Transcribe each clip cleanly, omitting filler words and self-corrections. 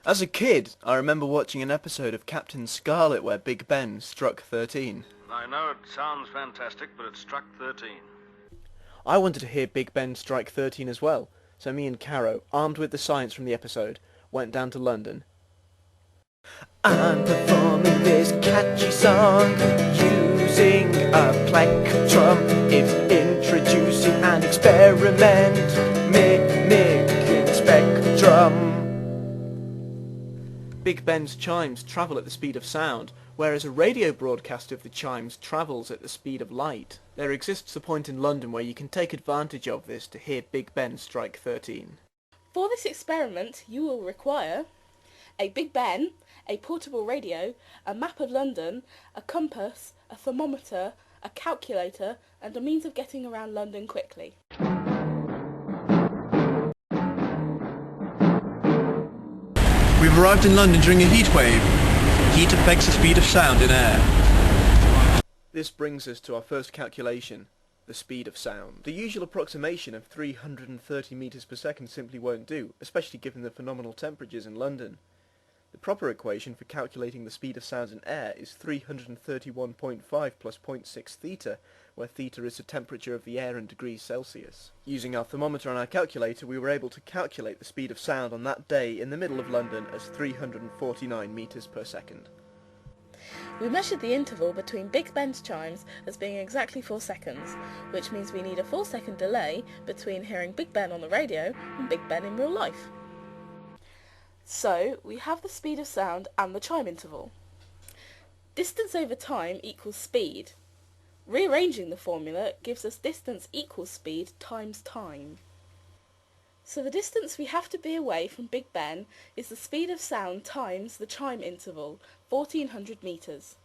As a kid, I remember watching an episode of Captain Scarlet where Big Ben struck 13. I know it sounds fantastic, but it struck 13. I wanted to hear Big Ben strike 13 as well, so me and Caro, armed with the science from the episode, went down to London. I'm performing this catchy song using a plectrum. It's introducing an experiment, mimicking spectrum. Big Ben's chimes travel at the speed of sound, whereas a radio broadcast of the chimes travels at the speed of light. There exists a point in London where you can take advantage of this to hear Big Ben strike 13. For this experiment, you will require a Big Ben, a portable radio, a map of London, a compass, a thermometer, a calculator, and a means of getting around London quickly. We've arrived in London during a heat wave. Heat affects the speed of sound in air. This brings us to our first calculation, the speed of sound. The usual approximation of 330 meters per second simply won't do, especially given the phenomenal temperatures in London. The proper equation for calculating the speed of sound in air is 331.5 plus 0.6 theta, where theta is the temperature of the air in degrees Celsius. Using our thermometer and our calculator, we were able to calculate the speed of sound on that day in the middle of London as 349 meters per second. We measured the interval between Big Ben's chimes as being exactly 4 seconds, which means we need a 4-second delay between hearing Big Ben on the radio and Big Ben in real life. So, we have the speed of sound and the chime interval. Distance over time equals speed. Rearranging the formula gives us distance equals speed times time. So the distance we have to be away from Big Ben is the speed of sound times the chime interval, 1400 meters.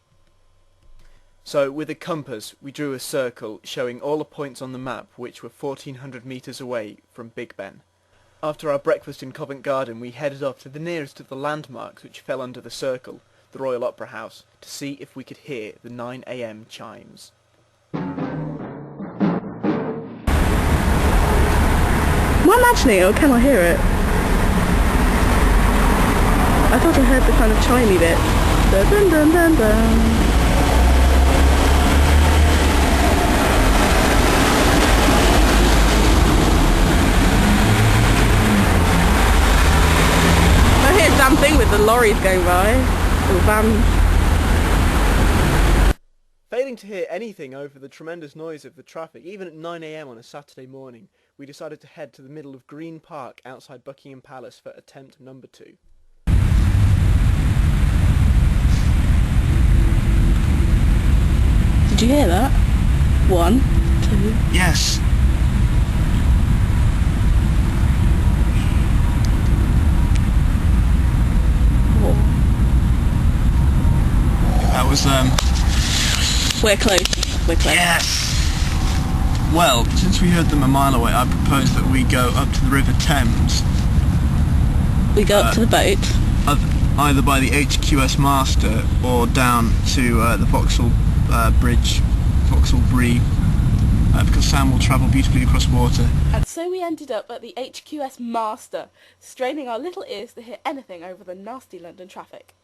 So, with a compass, we drew a circle showing all the points on the map which were 1400 meters away from Big Ben. After our breakfast in Covent Garden, we headed off to the nearest of the landmarks which fell under the circle, the Royal Opera House, to see if we could hear the 9 AM chimes. Am I imagining it, or can I hear it? I thought I heard the kind of chimey bit. Dun dun dun dun dun. Damn thing with the lorries going by, or vans. Failing to hear anything over the tremendous noise of the traffic, even at 9 AM on a Saturday morning, we decided to head to the middle of Green Park outside Buckingham Palace for attempt number 2. Did you hear that? 1, 2... Yes. That was We're close. We're close. Yes! Well, since we heard them a mile away, I propose that we go up to the River Thames. We go up to the boat. Either by the HQS Master or down to the Vauxhall Bridge, Vauxhall Bree, because sound will travel beautifully across water. And so we ended up at the HQS Master, straining our little ears to hear anything over the nasty London traffic.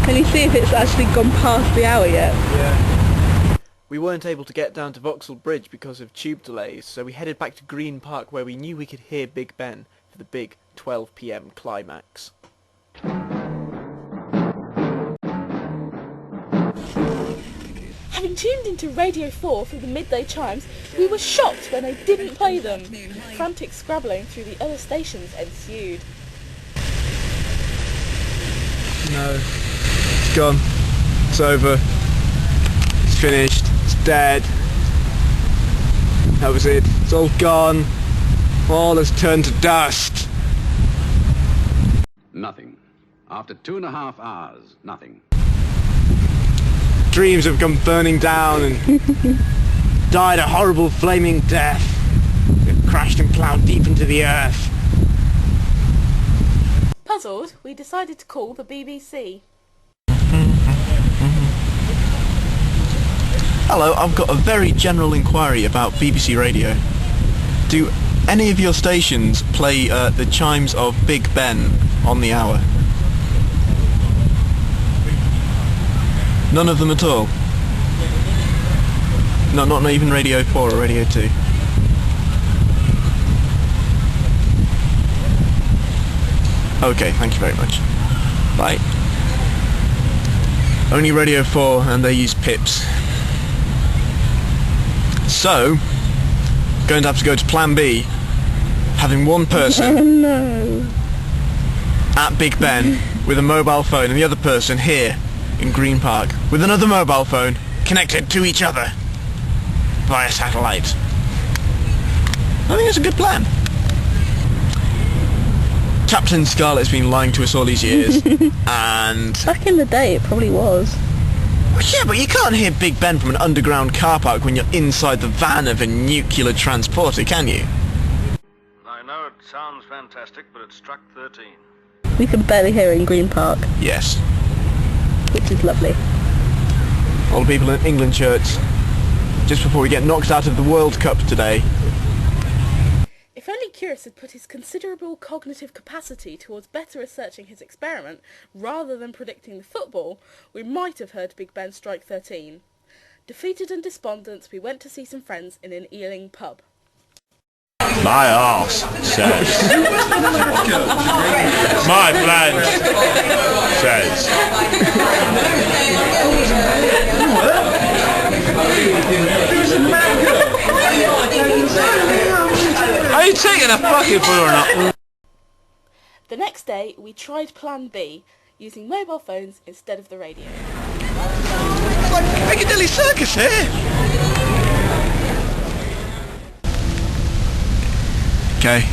Can you see if it's actually gone past the hour yet? Yeah. We weren't able to get down to Vauxhall Bridge because of tube delays, so we headed back to Green Park where we knew we could hear Big Ben for the big 12 PM climax. Having tuned into Radio 4 through the midday chimes, we were shocked when they didn't play them. Frantic scrabbling through the other stations ensued. No. It's gone. It's over. It's finished. It's dead. That was it. It's all gone. All has turned to dust. Nothing. After 2.5 hours, nothing. Dreams have come burning down and died a horrible flaming death. It crashed and ploughed deep into the earth. Puzzled, we decided to call the BBC. Hello, I've got a very general inquiry about BBC Radio. Do any of your stations play the chimes of Big Ben on the hour? None of them at all? No, not even Radio 4 or Radio 2? Okay, thank you very much. Bye. Only Radio 4 and they use pips. So, going to have to go to Plan B, having one person at Big Ben with a mobile phone and the other person here in Green Park with another mobile phone connected to each other via satellite. I think it's a good plan. Captain Scarlet's been lying to us all these years, and... Back in the day, it probably was. Well, yeah, but you can't hear Big Ben from an underground car park when you're inside the van of a nuclear transporter, can you? I know it sounds fantastic, but it struck 13. We can barely hear it in Green Park, Yes. which is lovely. All the people in England shirts, just before we get knocked out of the World Cup today. If only Curis had put his considerable cognitive capacity towards better researching his experiment rather than predicting the football, we might have heard Big Ben strike 13. Defeated and despondent, we went to see some friends in an Ealing pub. My arse says. My flange says. Are you taking a fucking foot or not? The next day, we tried Plan B, using mobile phones instead of the radio. It's like Piccadilly Circus here! Okay.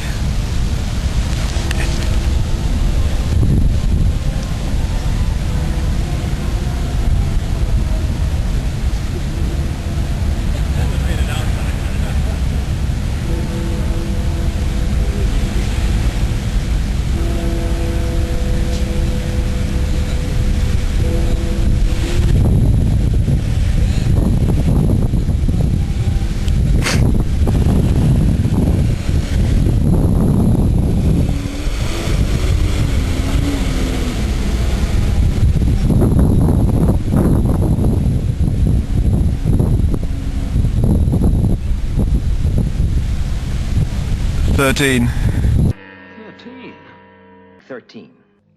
Thirteen.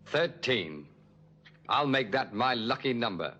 13. I'll make that my lucky number.